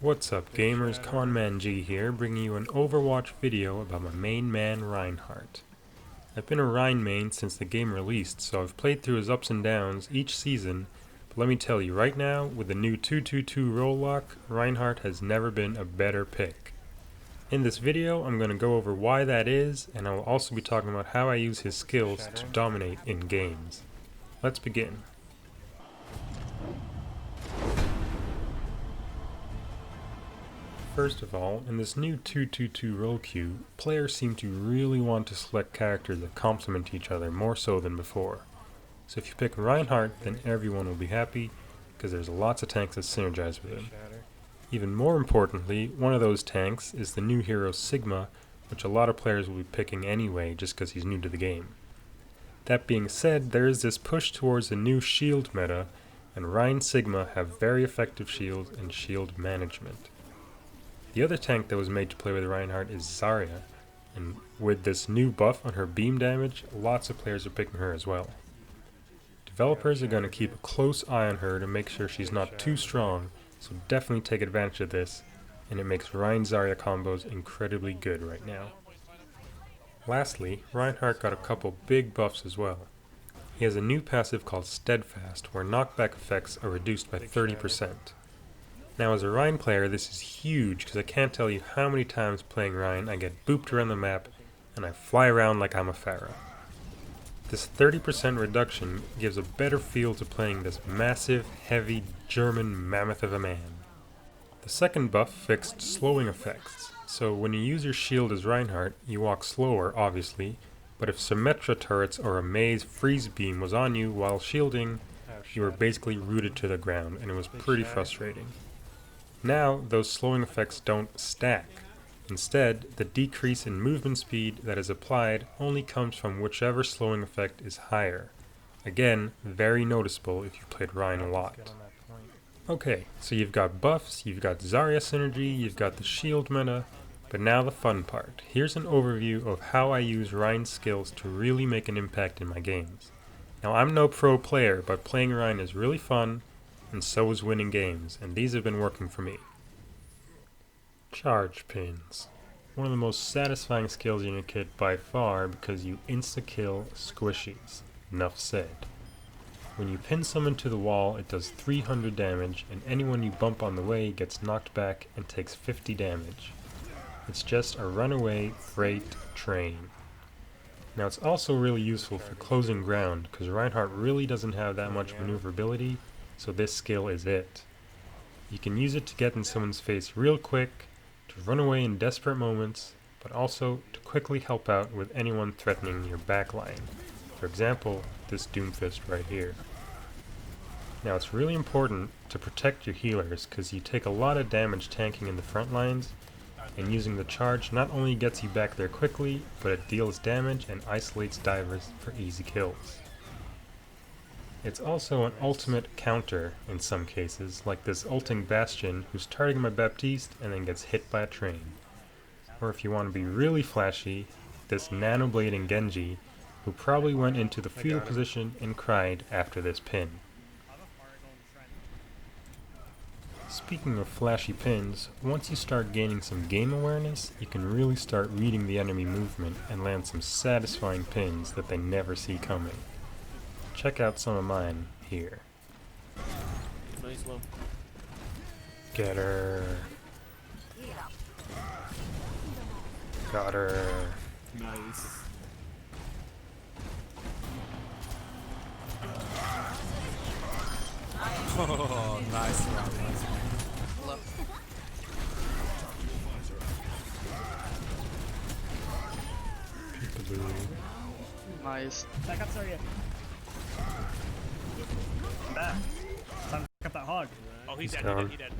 What's up gamers, Conman G here, bringing you an Overwatch video about my main man Reinhardt. I've been a Rein main since the game released, so I've played through his ups and downs each season, but let me tell you right now, with the new 2-2-2 roll lock, Reinhardt has never been a better pick. In this video, I'm going to go over why that is, and I will also be talking about how I use his skills to dominate in games. Let's begin. First of all, in this new 2-2-2 role queue, players seem to really want to select characters that complement each other more so than before. So if you pick Reinhardt, then everyone will be happy, because there's lots of tanks that synergize with him. Even more importantly, one of those tanks is the new hero Sigma, which a lot of players will be picking anyway just because he's new to the game. That being said, there is this push towards a new shield meta, and Rein Sigma have very effective shields and shield management. The other tank that was made to play with Reinhardt is Zarya, and with this new buff on her beam damage, lots of players are picking her as well. Developers are going to keep a close eye on her to make sure she's not too strong, so definitely take advantage of this, and it makes Rein-Zarya combos incredibly good right now. Lastly, Reinhardt got a couple big buffs as well. He has a new passive called Steadfast, where knockback effects are reduced by 30%. Now as a Rein player, this is huge because I can't tell you how many times playing Rein I get booped around the map and I fly around like I'm a pharaoh. This 30% reduction gives a better feel to playing this massive, heavy, German mammoth of a man. The second buff fixed slowing effects, so when you use your shield as Reinhardt, you walk slower obviously, but if Symmetra turrets or a maze freeze beam was on you while shielding, you were basically rooted to the ground and it was pretty frustrating. Now, those slowing effects don't stack. Instead, the decrease in movement speed that is applied only comes from whichever slowing effect is higher. Again, very noticeable if you've played Rein a lot. Okay, so you've got buffs, you've got Zarya synergy, you've got the shield meta, but now the fun part. Here's an overview of how I use Rein's skills to really make an impact in my games. Now I'm no pro player, but playing Rein is really fun, and so is winning games, and these have been working for me. Charge pins. One of the most satisfying skills in your kit by far because you insta-kill squishies. Enough said. When you pin someone to the wall, it does 300 damage, and anyone you bump on the way gets knocked back and takes 50 damage. It's just a runaway freight train. Now it's also really useful for closing ground, because Reinhardt really doesn't have that much maneuverability, so this skill is it. You can use it to get in someone's face real quick, to run away in desperate moments, but also to quickly help out with anyone threatening your backline. For example, this Doomfist right here. Now it's really important to protect your healers because you take a lot of damage tanking in the front lines, and using the charge not only gets you back there quickly, but it deals damage and isolates divers for easy kills. It's also an ultimate counter in some cases, like this ulting Bastion who's targeting my Baptiste and then gets hit by a train. Or if you want to be really flashy, this nanoblading Genji who probably went into the fetal position and cried after this pin. Speaking of flashy pins, once you start gaining some game awareness, you can really start reading the enemy movement and land some satisfying pins that they never see coming. Check out some of mine here. Nice low. Get her. Got her. Nice. Oh, nice round. Nice. Peekaboo. Nice. Back up, Zarya. I'm back. Time to pick up that hog. Oh, he's dead. down. He's dead.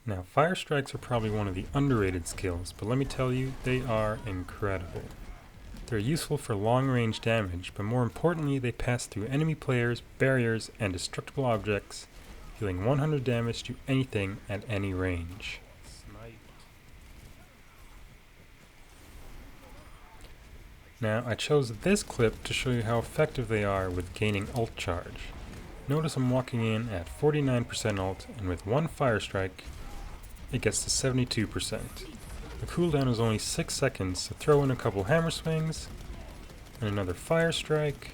Now, fire strikes are probably one of the underrated skills, but let me tell you, they are incredible. They're useful for long-range damage, but more importantly, they pass through enemy players, barriers, and destructible objects, dealing 100 damage to anything at any range. Now, I chose this clip to show you how effective they are with gaining ult charge. Notice I'm walking in at 49% ult, and with one fire strike, it gets to 72%. The cooldown is only 6 seconds, so throw in a couple hammer swings, and another fire strike,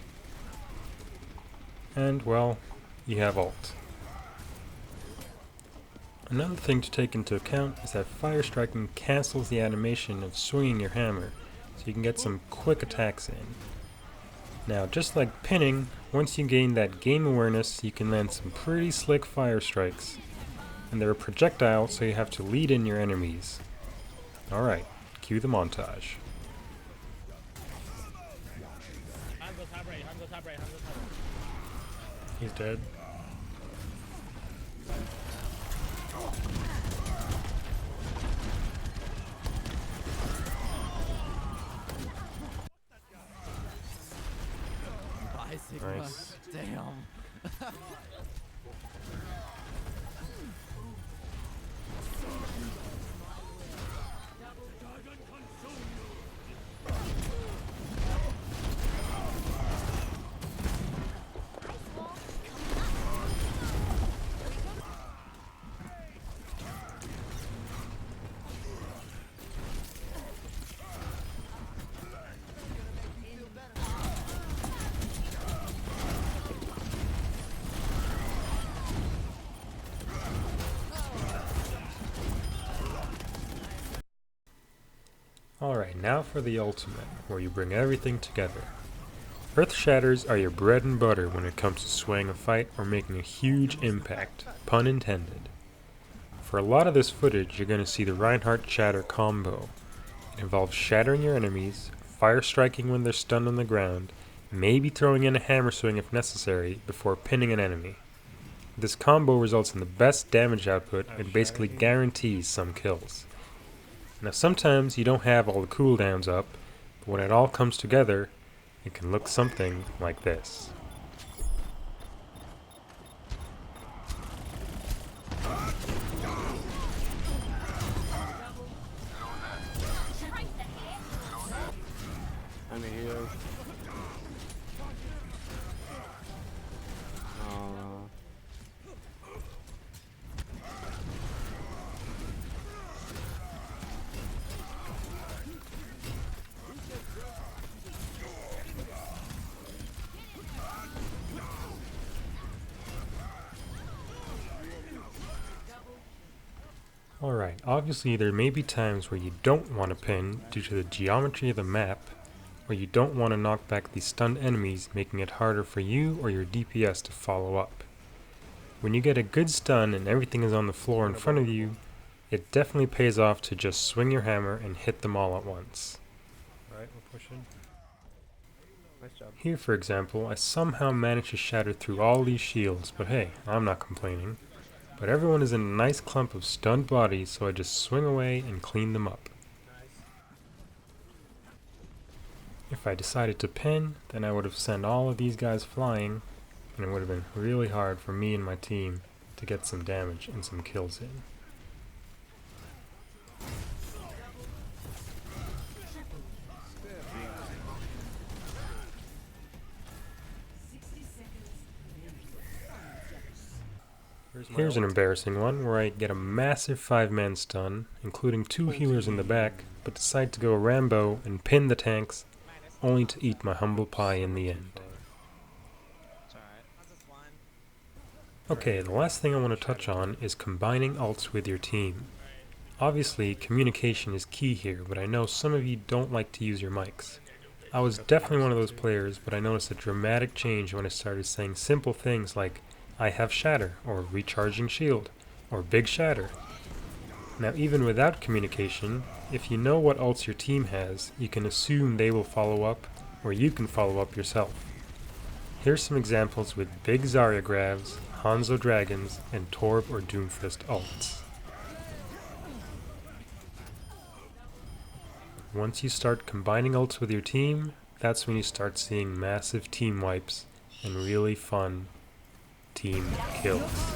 and well, you have ult. Another thing to take into account is that fire striking cancels the animation of swinging your hammer, so you can get some quick attacks in. Now, just like pinning, once you gain that game awareness, you can land some pretty slick fire strikes. And they're a projectile, so you have to lead in your enemies. Alright, cue the montage. He's dead. Nice. Damn. Alright, now for the ultimate, where you bring everything together. Earth Shatters are your bread and butter when it comes to swaying a fight or making a huge impact, pun intended. For a lot of this footage, you're going to see the Reinhardt Shatter combo. It involves shattering your enemies, fire striking when they're stunned on the ground, maybe throwing in a hammer swing if necessary, before pinning an enemy. This combo results in the best damage output and basically guarantees some kills. Now sometimes you don't have all the cooldowns up, but when it all comes together, it can look something like this. I'm here. Alright, obviously there may be times where you don't want to pin due to the geometry of the map, or you don't want to knock back these stunned enemies, making it harder for you or your DPS to follow up. When you get a good stun and everything is on the floor in front of you, it definitely pays off to just swing your hammer and hit them all at once. Alright, we're pushing. Nice job. Here, for example, I somehow managed to shatter through all these shields, but hey, I'm not complaining. But everyone is in a nice clump of stunned bodies, so I just swing away and clean them up. If I decided to pin, then I would have sent all of these guys flying, and it would have been really hard for me and my team to get some damage and some kills in. Here's an embarrassing one where I get a massive 5-man stun, including 2 healers in the back, but decide to go Rambo and pin the tanks, only to eat my humble pie in the end. Okay, the last thing I want to touch on is combining ults with your team. Obviously, communication is key here, but I know some of you don't like to use your mics. I was definitely one of those players, but I noticed a dramatic change when I started saying simple things like, I have Shatter, or Recharging Shield, or Big Shatter. Now even without communication, if you know what ults your team has, you can assume they will follow up, or you can follow up yourself. Here's some examples with Big Zarya grabs, Hanzo Dragons, and Torb or Doomfist ults. Once you start combining ults with your team, that's when you start seeing massive team wipes and really fun team kills.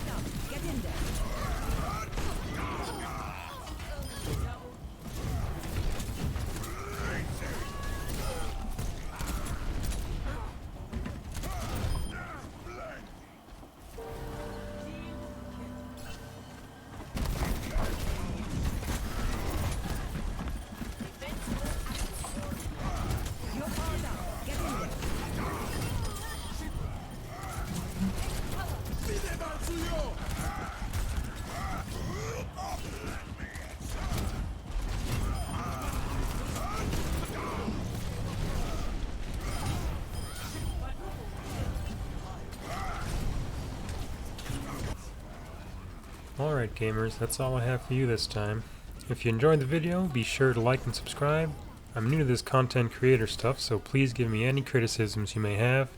Alright gamers, that's all I have for you this time. If you enjoyed the video, be sure to like and subscribe. I'm new to this content creator stuff, so please give me any criticisms you may have.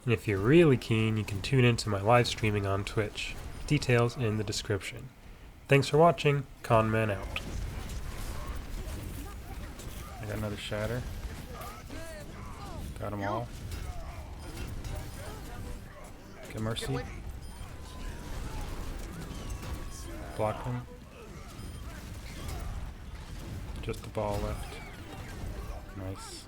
And if you're really keen, you can tune into my live streaming on Twitch. Details in the description. Thanks for watching. Conman out. I got another shatter. Got them all. Get Mercy. Block him. Just the ball left. Nice.